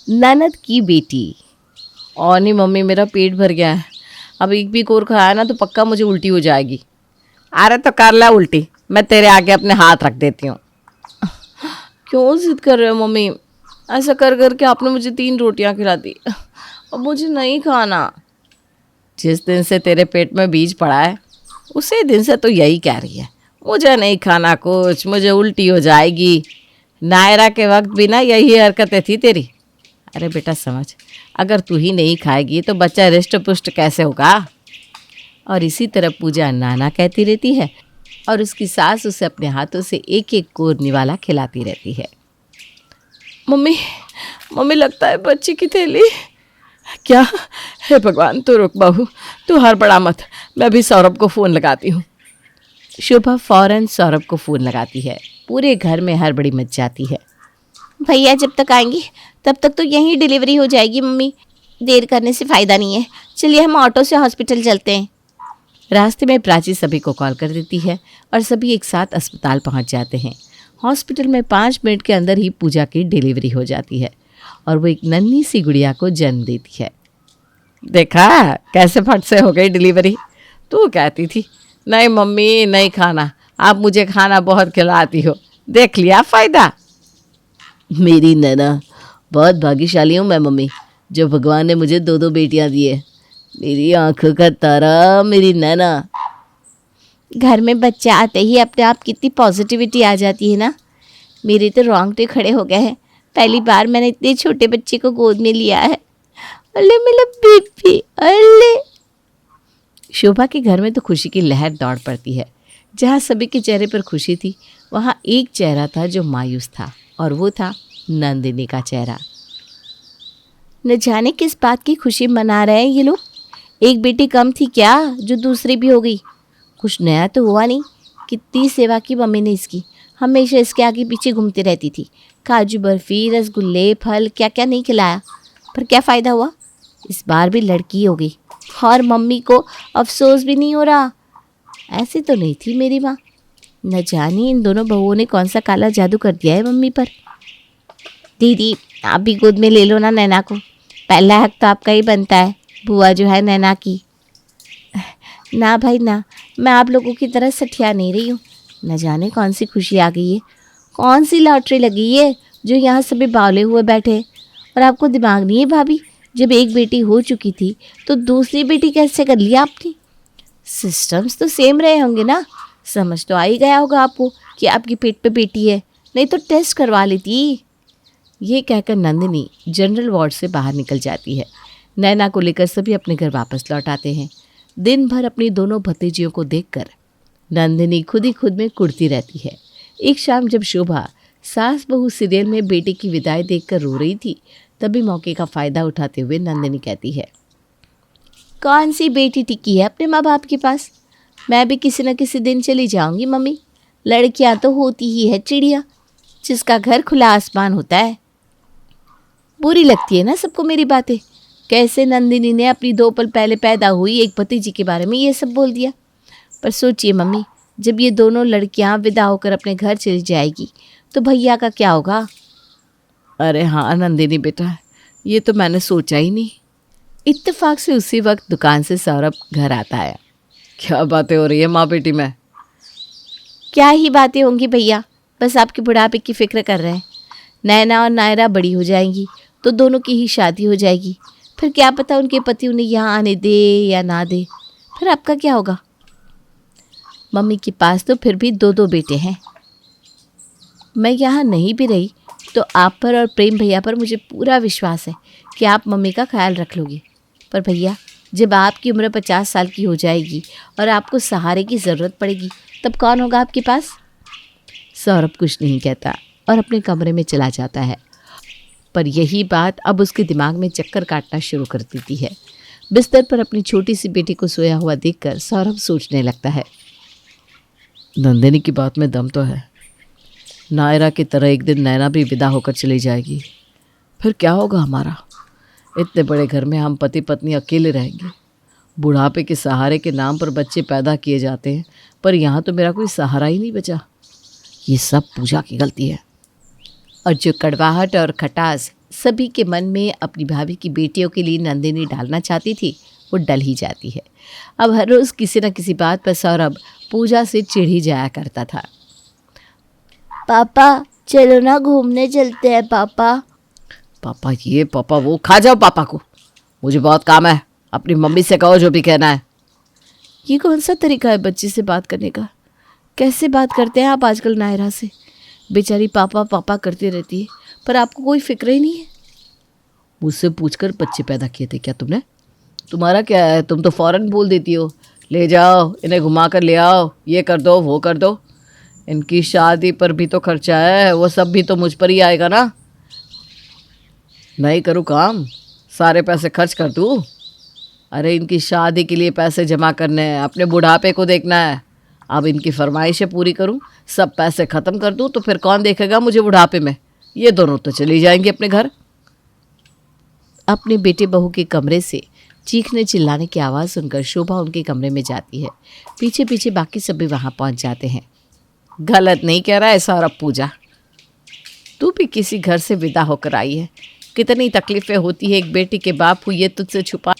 ननद की बेटी। और नहीं मम्मी, मेरा पेट भर गया है, अब एक भी कोर खाया ना तो पक्का मुझे उल्टी हो जाएगी। अरे तो कर ले उल्टी, मैं तेरे आगे अपने हाथ रख देती हूँ। क्यों जिद कर रहे हो मम्मी? ऐसा कर कर के आपने मुझे 3 रोटियां खिला दी, अब मुझे नहीं खाना। जिस दिन से तेरे पेट में बीज पड़ा है उसी दिन से तो यही कह रही है, मुझे नहीं खाना कुछ, मुझे उल्टी हो जाएगी। नायरा के वक्त भी ना यही हरकतें थी तेरी। अरे बेटा समझ, अगर तू ही नहीं खाएगी तो बच्चा रिष्ट पुष्ट कैसे होगा? और इसी तरह पूजा नाना कहती रहती है और उसकी सास उसे अपने हाथों से एक एक कोर निवाला खिलाती रहती है। मम्मी, मम्मी लगता है बच्ची की थैली। क्या? हे भगवान, तू रुक बहू, तू हड़बड़ा मत, मैं भी सौरभ को फ़ोन लगाती हूँ। शोभा फौरन सौरभ को फ़ोन लगाती है। पूरे घर में हड़बड़ी मच जाती है। भैया जब तक आएंगे तब तक तो यहीं डिलीवरी हो जाएगी मम्मी, देर करने से फ़ायदा नहीं है, चलिए हम ऑटो से हॉस्पिटल चलते हैं। रास्ते में प्राची सभी को कॉल कर देती है और सभी एक साथ अस्पताल पहुंच जाते हैं। हॉस्पिटल में 5 मिनट के अंदर ही पूजा की डिलीवरी हो जाती है और वो एक नन्ही सी गुड़िया को जन्म देती है। देखा कैसे फट से हो गई डिलीवरी? तू कहती थी नहीं मम्मी नहीं खाना, आप मुझे खाना बहुत खिलाती हो, देख लिया फ़ायदा। मेरी नैना, बहुत भाग्यशाली हूँ मैं मम्मी, जो भगवान ने मुझे 2 बेटियाँ दी है। मेरी आंखों का तारा, मेरी नैना। घर में बच्चा आते ही अपने आप कितनी पॉजिटिविटी आ जाती है ना। मेरे तो रोंगटे खड़े हो गए हैं, पहली बार मैंने इतने छोटे बच्चे को गोद में लिया है। अल्ले मेरा बेबी, अल्ले। शोभा के घर में तो खुशी की लहर दौड़ पड़ती है। जहाँ सभी के चेहरे पर खुशी थी वहाँ एक चेहरा था जो मायूस था, और वो था नंदिनी का चेहरा। न जाने किस बात की खुशी मना रहे हैं ये लोग। एक बेटी कम थी क्या जो दूसरी भी हो गई? कुछ नया तो हुआ नहीं। कितनी सेवा की मम्मी ने इसकी, हमेशा इसके आगे पीछे घूमती रहती थी। काजू बर्फ़ी, रसगुल्ले, फल, क्या क्या नहीं खिलाया, पर क्या फ़ायदा हुआ? इस बार भी लड़की हो गई और मम्मी को अफसोस भी नहीं हो रहा। ऐसे तो नहीं थी मेरी माँ। न जाने इन दोनों बहुओं ने कौन सा काला जादू कर दिया है मम्मी पर। दीदी आप भी गोद में ले लो ना नैना को, पहला हक तो आपका ही बनता है, बुआ जो है नैना की। ना भाई ना, मैं आप लोगों की तरह सठिया नहीं रही हूँ। न जाने कौन सी खुशी आ गई है, कौन सी लॉटरी लगी है जो यहाँ सभी बावले हुए बैठे हैं। और आपको दिमाग नहीं है भाभी, जब एक बेटी हो चुकी थी तो दूसरी बेटी कैसे कर लिया आपने? सिस्टम्स तो सेम रहे होंगे ना, समझ तो आ ही गया होगा आपको कि आपकी पेट पे बेटी है, नहीं तो टेस्ट करवा लेती। ये कहकर नंदिनी जनरल वार्ड से बाहर निकल जाती है। नैना को लेकर सभी अपने घर वापस लौट आते हैं। दिन भर अपनी दोनों भतीजियों को देखकर नंदिनी खुद ही खुद में कुढ़ती रहती है। एक शाम जब शोभा सास बहू सीरियल में बेटे की विदाई देखकर रो रही थी, तभी मौके का फ़ायदा उठाते हुए नंदिनी कहती है, कौन सी बेटी टिकी है अपने माँ बाप के पास? मैं भी किसी न किसी दिन चली जाऊंगी मम्मी। लड़कियां तो होती ही है चिड़िया, जिसका घर खुला आसमान होता है। बुरी लगती है ना सबको मेरी बातें। कैसे नंदिनी ने अपनी 2 पल पहले पैदा हुई एक भतीजी के बारे में ये सब बोल दिया। पर सोचिए मम्मी, जब ये दोनों लड़कियां विदा होकर अपने घर चली जाएगी तो भैया का क्या होगा? अरे हाँ नंदिनी बेटा, ये तो मैंने सोचा ही नहीं। इत्तेफाक से उसी वक्त दुकान से सौरभ घर आता है। क्या बातें हो रही है माँ बेटी में? क्या ही बातें होंगी भैया, बस आपके बुढ़ापे की फिक्र कर रहे हैं। नैना और नायरा बड़ी हो जाएंगी तो दोनों की ही शादी हो जाएगी, फिर क्या पता उनके पति उन्हें यहाँ आने दे या ना दे, फिर आपका क्या होगा? मम्मी के पास तो फिर भी 2 बेटे हैं। मैं यहाँ नहीं भी रही तो आप पर और प्रेम भैया पर मुझे पूरा विश्वास है कि आप मम्मी का ख्याल रख लोगे। पर भैया, जब आपकी उम्र 50 साल की हो जाएगी और आपको सहारे की ज़रूरत पड़ेगी तब कौन होगा आपके पास? सौरभ कुछ नहीं कहता और अपने कमरे में चला जाता है। पर यही बात अब उसके दिमाग में चक्कर काटना शुरू कर देती है। बिस्तर पर अपनी छोटी सी बेटी को सोया हुआ देखकर सौरभ सोचने लगता है, नंदिनी की बात में दम तो है। नायरा की तरह एक दिन नैना भी विदा होकर चली जाएगी, फिर क्या होगा हमारा? इतने बड़े घर में हम पति पत्नी अकेले रहेंगे। बुढ़ापे के सहारे के नाम पर बच्चे पैदा किए जाते हैं, पर यहाँ तो मेरा कोई सहारा ही नहीं बचा। ये सब पूजा की गलती है। और जो कड़वाहट और खटास सभी के मन में अपनी भाभी की बेटियों के लिए नंदिनी डालना चाहती थी, वो डल ही जाती है। अब हर रोज़ किसी न किसी बात पर सौरभ पूजा से चिढ़ ही जाया करता था। पापा चलो ना घूमने चलते हैं पापा। पापा ये पापा वो, खा जाओ पापा को, मुझे बहुत काम है, अपनी मम्मी से कहो जो भी कहना है। ये कौन सा तरीका है बच्चे से बात करने का? कैसे बात करते हैं आप आजकल नायरा से? बेचारी पापा पापा करती रहती है, पर आपको कोई फिक्र ही नहीं है। मुझसे पूछकर बच्चे पैदा किए थे क्या तुमने? तुम्हारा क्या है, तुम तो फ़ौरन बोल देती हो, ले जाओ इन्हें घुमा कर ले आओ, ये कर दो वो कर दो। इनकी शादी पर भी तो खर्चा है, वो सब भी तो मुझ पर ही आएगा ना। नहीं करूँ काम, सारे पैसे खर्च कर दूँ? अरे इनकी शादी के लिए पैसे जमा करने हैं, अपने बुढ़ापे को देखना है। अब इनकी फरमाइशें पूरी करूँ, सब पैसे ख़त्म कर दूँ तो फिर कौन देखेगा मुझे बुढ़ापे में? ये दोनों तो चली जाएंगे अपने घर। अपने बेटे बहू के कमरे से चीखने चिल्लाने की आवाज़ सुनकर शोभा उनके कमरे में जाती है। पीछे पीछे बाकी सब भी वहाँ पहुँच जाते हैं। गलत नहीं कह रहा है सौरभ पूजा, तू भी किसी घर से विदा होकर आई है। कितनी तकलीफ़ें होती है एक बेटी के बाप हुई, ये तुझसे छुपा।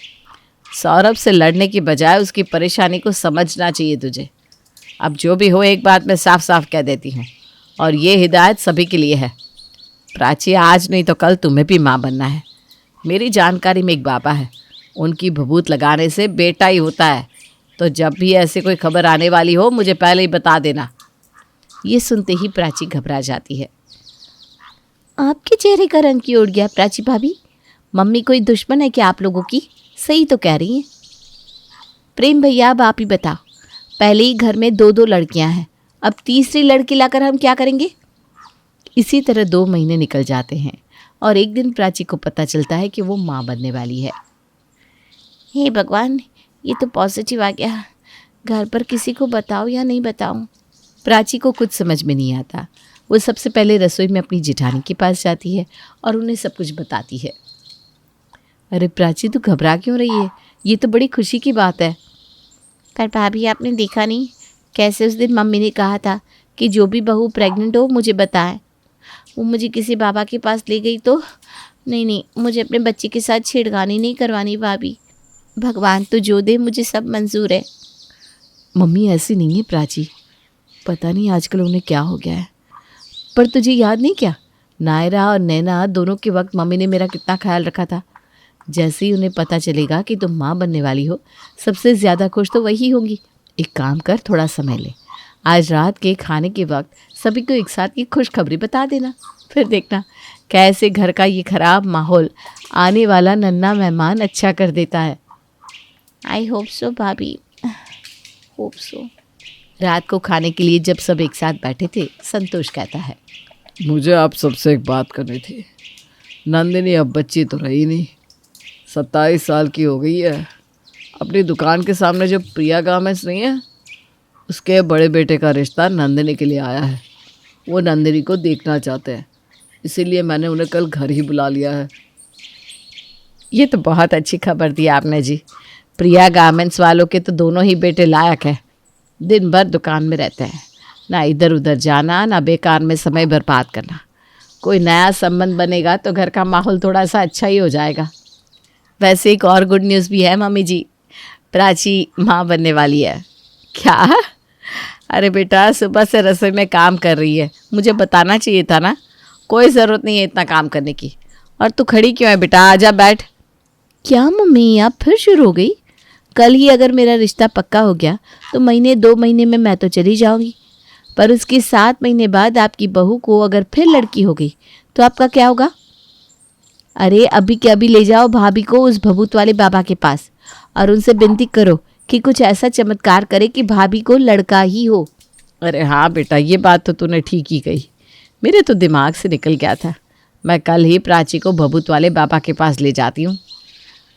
सौरभ से लड़ने की बजाय उसकी परेशानी को समझना चाहिए तुझे। अब जो भी हो, एक बात मैं साफ साफ कह देती हूँ, और ये हिदायत सभी के लिए है। प्राची, आज नहीं तो कल तुम्हें भी माँ बनना है। मेरी जानकारी में एक बाबा है, उनकी भभूत लगाने से बेटा ही होता है। तो जब भी ऐसे कोई खबर आने वाली हो मुझे पहले ही बता देना। ये सुनते ही प्राची घबरा जाती है। आपके चेहरे का रंग क्यों उड़ गया प्राची भाभी? मम्मी कोई दुश्मन है क्या आप लोगों की? सही तो कह रही हैं। प्रेम भैया, अब आप ही बताओ, पहले ही घर में 2-2 लड़कियां हैं, अब तीसरी लड़की लाकर हम क्या करेंगे? इसी तरह 2 महीने निकल जाते हैं और एक दिन प्राची को पता चलता है कि वो माँ बनने वाली है। हे भगवान, ये तो पॉजिटिव आ गया। घर पर किसी को बताओ या नहीं बताऊं? प्राची को कुछ समझ में नहीं आता। वो सबसे पहले रसोई में अपनी जेठानी के पास जाती है और उन्हें सब कुछ बताती है। अरे प्राची, तू घबरा क्यों रही है? ये तो बड़ी खुशी की बात है। पर भाभी, आपने देखा नहीं कैसे उस दिन मम्मी ने कहा था कि जो भी बहू प्रेग्नेंट हो मुझे बताए। वो मुझे किसी बाबा के पास ले गई तो नहीं, मुझे अपने बच्चे के साथ छेड़खानी नहीं करवानी भाभी। भगवान तो जो दे मुझे सब मंजूर है। मम्मी ऐसी नहीं है प्राची, पता नहीं आजकल उन्हें क्या हो गया है। पर तुझे याद नहीं क्या, नायरा और नैना दोनों के वक्त मम्मी ने मेरा कितना ख्याल रखा था। जैसे ही उन्हें पता चलेगा कि तुम माँ बनने वाली हो, सबसे ज़्यादा खुश तो वही होंगी। एक काम कर, थोड़ा समय ले, आज रात के खाने के वक्त सभी को एक साथ ये खुशखबरी बता देना। फिर देखना कैसे घर का ये ख़राब माहौल आने वाला नन्हा मेहमान अच्छा कर देता है। आई होप सो भाभी, होप सो। रात को खाने के लिए जब सब एक साथ बैठे थे, संतोष कहता है, मुझे आप सबसे एक बात करनी थी। नंदिनी अब बच्ची तो रही नहीं, 27 साल की हो गई है। अपनी दुकान के सामने जो प्रिया गारमेंट्स नहीं है, उसके बड़े बेटे का रिश्ता नंदिनी के लिए आया है। वो नंदिनी को देखना चाहते हैं, इसीलिए मैंने उन्हें कल घर ही बुला लिया है। ये तो बहुत अच्छी खबर दी आपने जी। प्रिया गारमेंट्स वालों के तो दोनों ही बेटे लायक हैं। दिन भर दुकान में रहते हैं, ना इधर उधर जाना, ना बेकार में समय बर्बाद करना। कोई नया संबंध बनेगा तो घर का माहौल थोड़ा सा अच्छा ही हो जाएगा। वैसे एक और गुड न्यूज़ भी है मम्मी जी, प्राची माँ बनने वाली है। क्या? अरे बेटा, सुबह से रसोई में काम कर रही है, मुझे बताना चाहिए था ना। कोई ज़रूरत नहीं है इतना काम करने की। और तू खड़ी क्यों है बेटा, आजा बैठ। क्या मम्मी, आप फिर शुरू हो गई? कल ही अगर मेरा रिश्ता पक्का हो गया तो 1-2 महीने में मैं तो चली जाऊंगी, पर उसके 7 महीने बाद आपकी बहू को अगर फिर लड़की हो गई तो आपका क्या होगा? अरे अभी के अभी ले जाओ भाभी को उस भभूत वाले बाबा के पास और उनसे विनती करो कि कुछ ऐसा चमत्कार करे कि भाभी को लड़का ही हो। अरे हाँ बेटा, ये बात तो तूने ठीक ही कही, मेरे तो दिमाग से निकल गया था। मैं कल ही प्राची को भभूत वाले बाबा के पास ले जाती हूँ।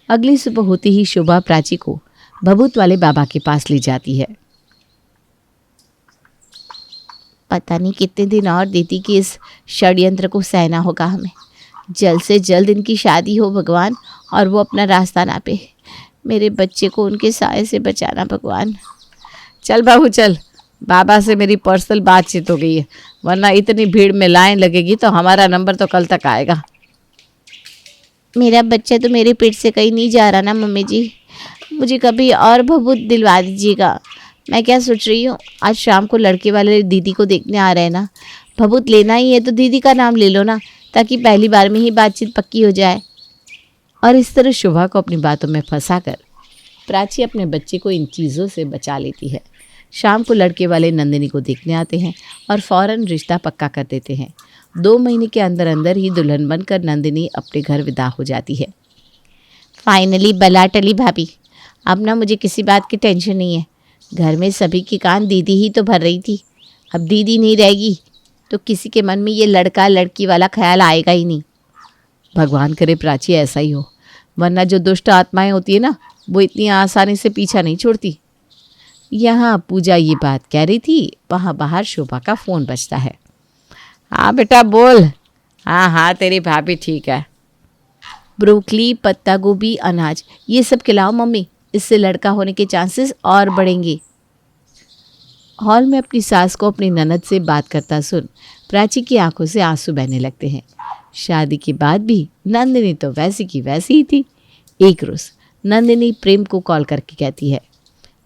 अगली सुबह होती ही शोभा प्राची को भभूत वाले बाबा के पास ले जाती है। पता नहीं कितने दिन और देती कि इस षड्यंत्र को सहना होगा हमें। जल्द से जल्द इनकी शादी हो भगवान, और वो अपना रास्ता नापे। मेरे बच्चे को उनके साए से बचाना भगवान। चल बाबू चल, बाबा से मेरी पर्सनल बातचीत हो गई है, वरना इतनी भीड़ में लाइन लगेगी तो हमारा नंबर तो कल तक आएगा। मेरा बच्चा तो मेरे पेट से कहीं नहीं जा रहा ना मम्मी जी, मुझे कभी और भभूत दिलवा दीजिएगा। मैं क्या सोच रही हूँ, आज शाम को लड़के वाले दीदी को देखने आ रहे हैं ना, भभूत लेना ही है तो दीदी का नाम ले लो ना, ताकि पहली बार में ही बातचीत पक्की हो जाए। और इस तरह शुभा को अपनी बातों में फंसाकर प्राची अपने बच्चे को इन चीज़ों से बचा लेती है। शाम को लड़के वाले नंदिनी को देखने आते हैं और फौरन रिश्ता पक्का कर देते हैं। 2 महीने के अंदर अंदर ही दुल्हन बनकर नंदिनी अपने घर विदा हो जाती है। फाइनली बला टली भाभी, अब ना मुझे किसी बात की टेंशन नहीं है। घर में सभी की कान दीदी ही तो भर रही थी, अब दीदी नहीं रहेगी तो किसी के मन में ये लड़का लड़की वाला ख्याल आएगा ही नहीं। भगवान करे प्राची ऐसा ही हो, वरना जो दुष्ट आत्माएं होती है ना, वो इतनी आसानी से पीछा नहीं छोड़ती। यहाँ पूजा ये बात कह रही थी, वहाँ बाहर शोभा का फ़ोन बजता है। हाँ बेटा बोल। हाँ हाँ तेरी भाभी ठीक है। ब्रोकली, पत्ता गोभी, अनाज ये सब खिलाओ मम्मी, इससे लड़का होने के चांसेस और बढ़ेंगे। हॉल में अपनी सास को अपनी ननद से बात करता सुन प्राची की आंखों से आंसू बहने लगते हैं। शादी के बाद भी नंदिनी तो वैसी की वैसी ही थी। एक रोज़ नंदिनी प्रेम को कॉल करके कहती है,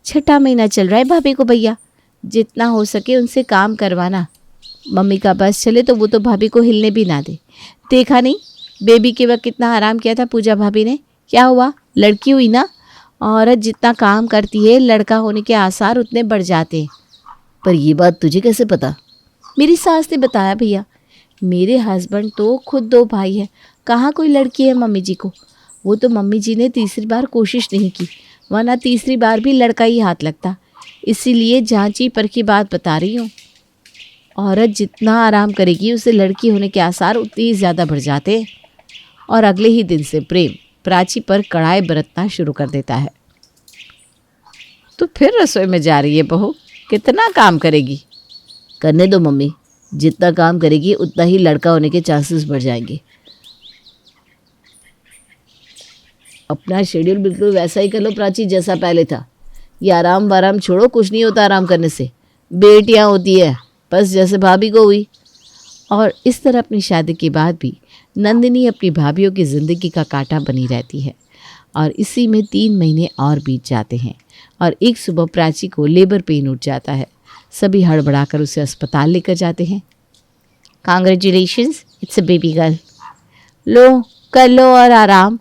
6ठा महीना चल रहा है भाभी को भैया, जितना हो सके उनसे काम करवाना। मम्मी का बस चले तो वो तो भाभी को हिलने भी ना दे। देखा नहीं बेबी के वक्त कितना आराम किया था पूजा भाभी ने, क्या हुआ, लड़की हुई ना। औरत जितना काम करती है लड़का होने के आसार उतने बढ़ जाते हैं। पर ये बात तुझे कैसे पता? मेरी सास ने बताया भैया। मेरे हस्बैंड तो खुद 2 भाई है, कहाँ कोई लड़की है मम्मी जी को। वो तो मम्मी जी ने तीसरी बार कोशिश नहीं की, वरना तीसरी बार भी लड़का ही हाथ लगता। इसीलिए जांची परखी बात बता रही हूँ। औरत जितना आराम करेगी उसे लड़की होने के आसार उतने ही ज़्यादा बढ़ जाते हैं। और अगले ही दिन से प्रेम प्राची पर कड़ाई बरतना शुरू कर देता है। तो फिर रसोई में जा रही है बहू, कितना काम करेगी? करने दो मम्मी, जितना काम करेगी उतना ही लड़का होने के चांसेस बढ़ जाएंगे। अपना शेड्यूल बिल्कुल वैसा ही कर लो प्राची जैसा पहले था। ये आराम वाराम छोड़ो, कुछ नहीं होता आराम करने से, बेटियां होती है बस, जैसे भाभी को हुई। और इस तरह अपनी शादी के बाद भी नंदिनी अपनी भाभीयों की ज़िंदगी का कांटा बनी रहती है। और इसी में 3 महीने और बीत जाते हैं और एक सुबह प्राची को लेबर पेन उठ जाता है। सभी हड़बड़ाकर उसे अस्पताल लेकर जाते हैं। Congratulations, it's a baby girl. लो कर लो और आराम,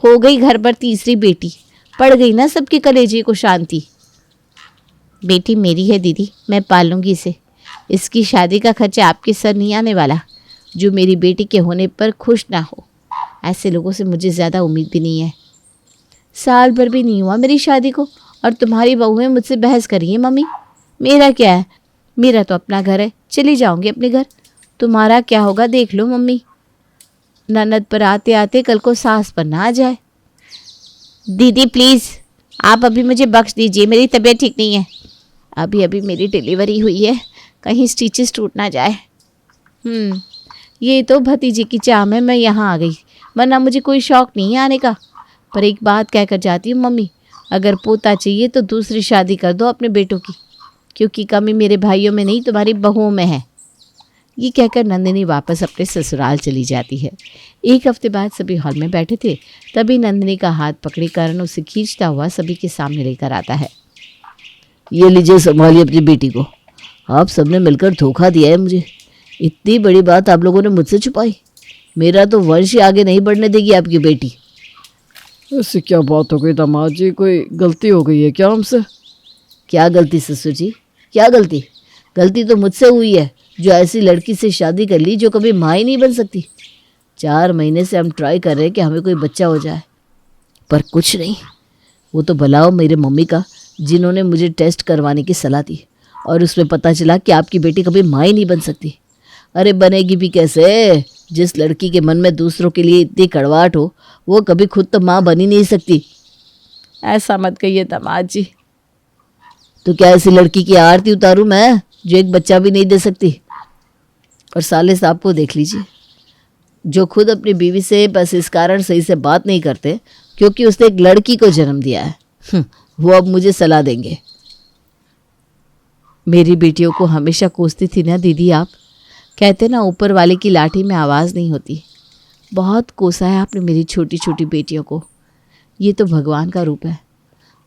हो गई घर पर तीसरी बेटी, पड़ गई ना सबके कलेजे को शांति। बेटी मेरी है दीदी, मैं पालूंगी इसे। इसकी शादी का खर्चा आपके सर नहीं आने वाला। जो मेरी बेटी के होने पर खुश ना हो, ऐसे लोगों से मुझे ज़्यादा उम्मीद भी नहीं है। साल भर भी नहीं हुआ मेरी शादी को और तुम्हारी बहुएं मुझसे बहस कर रही हैं मम्मी। मेरा क्या है, मेरा तो अपना घर है, चली जाऊंगी अपने घर। तुम्हारा क्या होगा देख लो मम्मी, ननद पर आते आते कल को सास पर ना आ जाए। दीदी प्लीज़ आप अभी मुझे बख्श दीजिए, मेरी तबीयत ठीक नहीं है। अभी अभी मेरी डिलीवरी हुई है, कहीं स्टिचेस टूट ना जाए। ये तो भतीजे की चाह में मैं यहाँ आ गई, वरना मुझे कोई शौक़ नहीं है आने का। पर एक बात कहकर जाती हूँ मम्मी, अगर पोता चाहिए तो दूसरी शादी कर दो अपने बेटों की, क्योंकि कमी मेरे भाइयों में नहीं तुम्हारी बहुओं में है। ये कहकर नंदिनी वापस अपने ससुराल चली जाती है। 1 हफ्ते बाद सभी हॉल में बैठे थे, तभी नंदिनी का हाथ पकड़े करण उसे खींचता हुआ सभी के सामने लेकर आता है। ये लीजिए, संभालिए अपनी बेटी को। आप सबने मिलकर धोखा दिया है मुझे। इतनी बड़ी बात आप लोगों ने मुझसे छुपाई। मेरा तो वंश ही आगे नहीं बढ़ने देगी आपकी बेटी। ऐसी क्या बात हो गई दामाद जी, कोई गलती हो गई है क्या हमसे? क्या गलती ससुर जी, क्या गलती? गलती तो मुझसे हुई है, जो ऐसी लड़की से शादी कर ली जो कभी माँ ही नहीं बन सकती। 4 महीने से हम ट्राई कर रहे हैं कि हमें कोई बच्चा हो जाए, पर कुछ नहीं। वो तो भलाओ मेरे मम्मी का, जिन्होंने मुझे टेस्ट करवाने की सलाह दी और उसमें पता चला कि आपकी बेटी कभी माँ ही नहीं बन सकती। अरे बनेगी भी कैसे? जिस लड़की के मन में दूसरों के लिए इतनी कड़वाहट हो, वो कभी खुद तो माँ बन ही नहीं सकती। ऐसा मत कहिए दामाद जी। तो क्या ऐसी लड़की की आरती उतारूं मैं जो एक बच्चा भी नहीं दे सकती? और साले साहब को देख लीजिए, जो खुद अपनी बीवी से बस इस कारण सही से बात नहीं करते क्योंकि उसने एक लड़की को जन्म दिया है, वो अब मुझे सलाह देंगे। मेरी बेटियों को हमेशा कोसती थी ना दीदी आप। कहते ना ऊपर वाले की लाठी में आवाज़ नहीं होती। बहुत कोसा है आपने मेरी छोटी छोटी बेटियों को। ये तो भगवान का रूप है।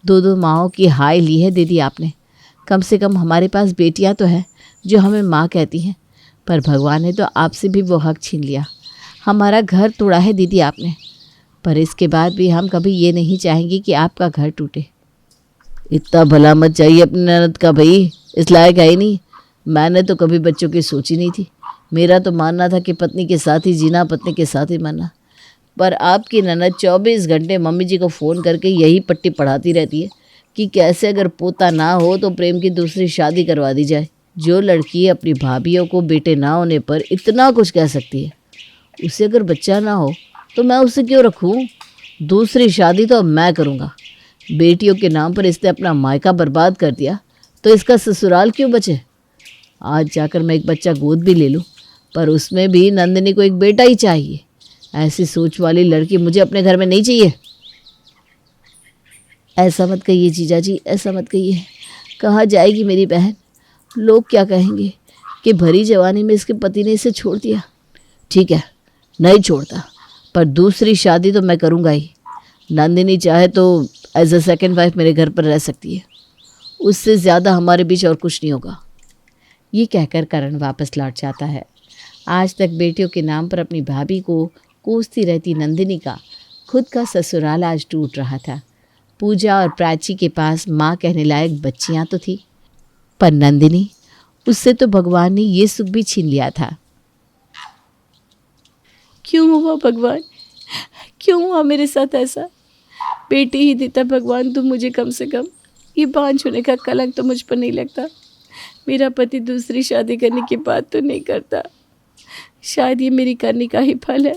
दो दो माँओं की हाय ली है दीदी आपने। कम से कम हमारे पास बेटियां तो हैं जो हमें माँ कहती हैं, पर भगवान ने तो आपसे भी वो हक छीन लिया। हमारा घर तोड़ा है दीदी आपने, पर इसके बाद भी हम कभी ये नहीं चाहेंगे कि आपका घर टूटे। इतना भला मत चाहिए अपनी ननद का भाई, इस लायक है ही नहीं। मैंने तो कभी बच्चों की सोची नहीं थी। मेरा तो मानना था कि पत्नी के साथ ही जीना, पत्नी के साथ ही मरना। पर आपकी ननद 24 घंटे मम्मी जी को फ़ोन करके यही पट्टी पढ़ाती रहती है कि कैसे अगर पोता ना हो तो प्रेम की दूसरी शादी करवा दी जाए। जो लड़की अपनी भाभीियों को बेटे ना होने पर इतना कुछ कह सकती है, उसे अगर बच्चा ना हो तो मैं उसे क्यों रखूं? दूसरी शादी तो अब मैं करूँगा। बेटियों के नाम पर इसने अपना मायका बर्बाद कर दिया तो इसका ससुराल क्यों बचे? आज जाकर मैं एक बच्चा गोद भी ले लूँ, पर उसमें भी नंदिनी को एक बेटा ही चाहिए। ऐसी सोच वाली लड़की मुझे अपने घर में नहीं चाहिए। ऐसा मत कहिए जीजा जी, ऐसा मत कहिए। कहाँ जाएगी मेरी बहन? लोग क्या कहेंगे कि भरी जवानी में इसके पति ने इसे छोड़ दिया। ठीक है, नहीं छोड़ता, पर दूसरी शादी तो मैं करूँगा ही। नंदिनी चाहे तो एज अ सेकेंड वाइफ मेरे घर पर रह सकती है। उससे ज़्यादा हमारे बीच और कुछ नहीं होगा। ये कहकर करण वापस लौट जाता है। आज तक बेटियों के नाम पर अपनी भाभी को कोसती रहती नंदिनी का खुद का ससुराल आज टूट रहा था। पूजा और प्राची के पास माँ कहने लायक बच्चियाँ तो थी, पर नंदिनी, उससे तो भगवान ने ये सुख भी छीन लिया था। क्यों हुआ भगवान, क्यों हुआ मेरे साथ ऐसा? बेटी ही देता भगवान तो मुझे कम से कम ये बांझ होने का कलंक तो मुझ पर नहीं लगता। मेरा पति दूसरी शादी करने की बात तो नहीं करता। शायद ये मेरी करनी का ही फल है।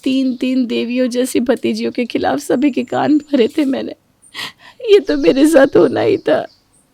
3 देवियों जैसी भतीजियों के खिलाफ सभी के कान भरे थे मैंने। ये तो मेरे साथ होना ही था।